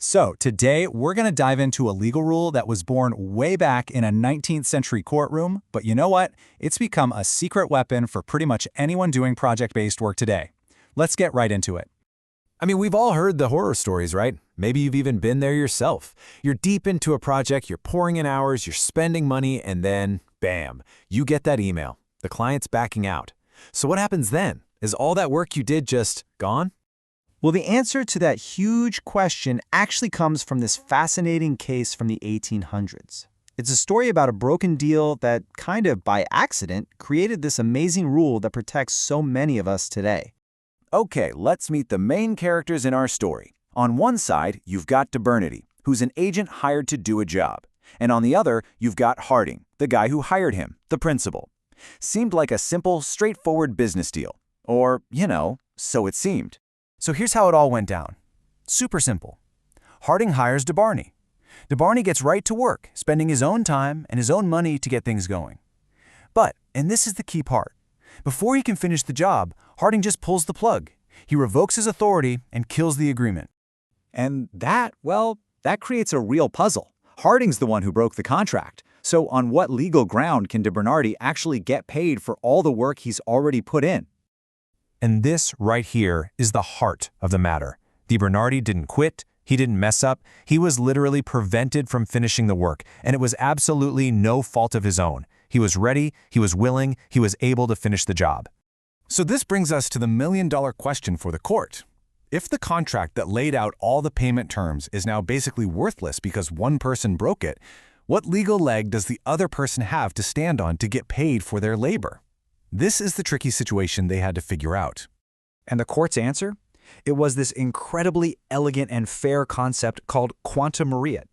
So today, we're going to dive into a legal rule that was born way back in a 19th century courtroom, but you know what? It's become a secret weapon for pretty much anyone doing project-based work today. Let's get right into it. I mean, we've all heard the horror stories, right? Maybe you've even been there yourself. You're deep into a project, you're pouring in hours, you're spending money, and then, bam, you get that email. The client's backing out. So what happens then? Is all that work you did just gone? Well, the answer to that huge question actually comes from this fascinating case from the 1800s. It's a story about a broken deal that, kind of by accident, created this amazing rule that protects so many of us today. Okay, let's meet the main characters in our story. On one side, you've got Bernardy, who's an agent hired to do a job. And on the other, you've got Harding, the guy who hired him, the principal. Seemed like a simple, straightforward business deal. Or, so it seemed. So here's how it all went down. Super simple. Harding hires Barney. Barney gets right to work, spending his own time and his own money to get things going. But, and this is the key part, before he can finish the job, Harding just pulls the plug. He revokes his authority and kills the agreement. And that creates a real puzzle. Harding's the one who broke the contract. So on what legal ground can Bernardy actually get paid for all the work he's already put in? And this right here is the heart of the matter. Bernardy didn't quit, he didn't mess up, he was literally prevented from finishing the work, and it was absolutely no fault of his own. He was ready, he was willing, he was able to finish the job. So this brings us to the million-dollar question for the court. If the contract that laid out all the payment terms is now basically worthless because one person broke it, what legal leg does the other person have to stand on to get paid for their labor? This is the tricky situation they had to figure out. And the court's answer? It was this incredibly elegant and fair concept called quantum meruit.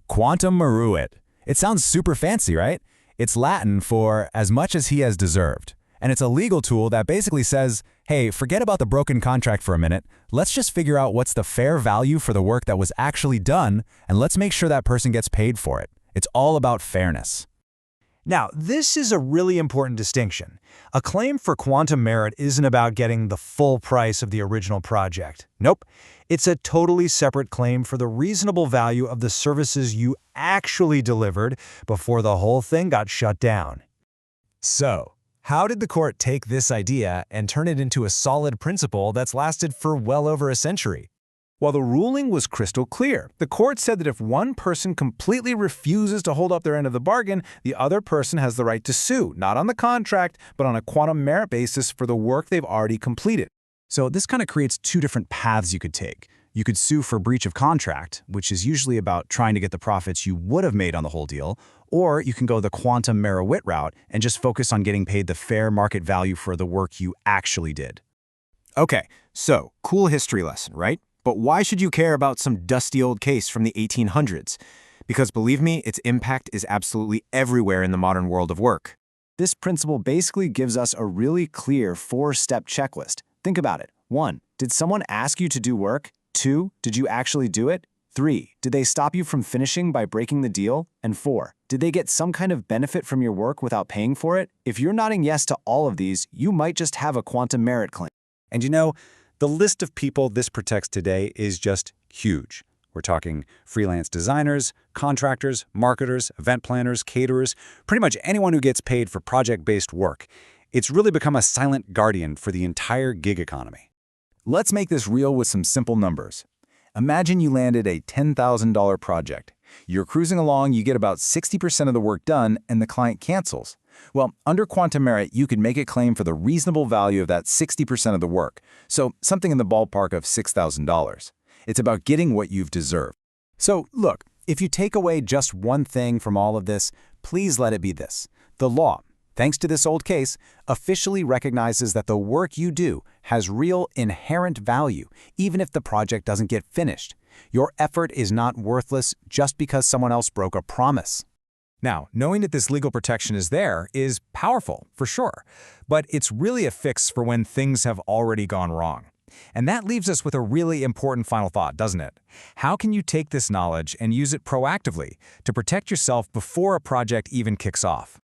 Quantum meruit. It sounds super fancy, right? It's Latin for as much as he has deserved. And it's a legal tool that basically says, hey, forget about the broken contract for a minute. Let's just figure out what's the fair value for the work that was actually done, and let's make sure that person gets paid for it. It's all about fairness. Now, this is a really important distinction. A claim for quantum meruit isn't about getting the full price of the original project. Nope. It's a totally separate claim for the reasonable value of the services you actually delivered before the whole thing got shut down. So, how did the court take this idea and turn it into a solid principle that's lasted for well over a century? Well, the ruling was crystal clear. The court said that if one person completely refuses to hold up their end of the bargain, the other person has the right to sue, not on the contract, but on a quantum meruit basis for the work they've already completed. So this kind of creates two different paths you could take. You could sue for breach of contract, which is usually about trying to get the profits you would have made on the whole deal, or you can go the quantum meruit route and just focus on getting paid the fair market value for the work you actually did. Okay, so cool history lesson, right? But why should you care about some dusty old case from the 1800s? Because believe me, its impact is absolutely everywhere in the modern world of work. This principle basically gives us a really clear four-step checklist. Think about it. 1. Did someone ask you to do work? 2. Did you actually do it? 3. Did they stop you from finishing by breaking the deal? And 4. Did they get some kind of benefit from your work without paying for it? If you're nodding yes to all of these, you might just have a quantum meruit claim. And the list of people this protects today is just huge. We're talking freelance designers, contractors, marketers, event planners, caterers, pretty much anyone who gets paid for project-based work. It's really become a silent guardian for the entire gig economy. Let's make this real with some simple numbers. Imagine you landed a $10,000 project. You're cruising along, you get about 60% of the work done, and the client cancels. Well, under quantum meruit, you could make a claim for the reasonable value of that 60% of the work, so something in the ballpark of $6,000. It's about getting what you've deserved. So look, if you take away just one thing from all of this, please let it be this. The law, thanks to this old case, officially recognizes that the work you do has real inherent value, even if the project doesn't get finished. Your effort is not worthless just because someone else broke a promise. Now, knowing that this legal protection is there is powerful, for sure, but it's really a fix for when things have already gone wrong. And that leaves us with a really important final thought, doesn't it? How can you take this knowledge and use it proactively to protect yourself before a project even kicks off?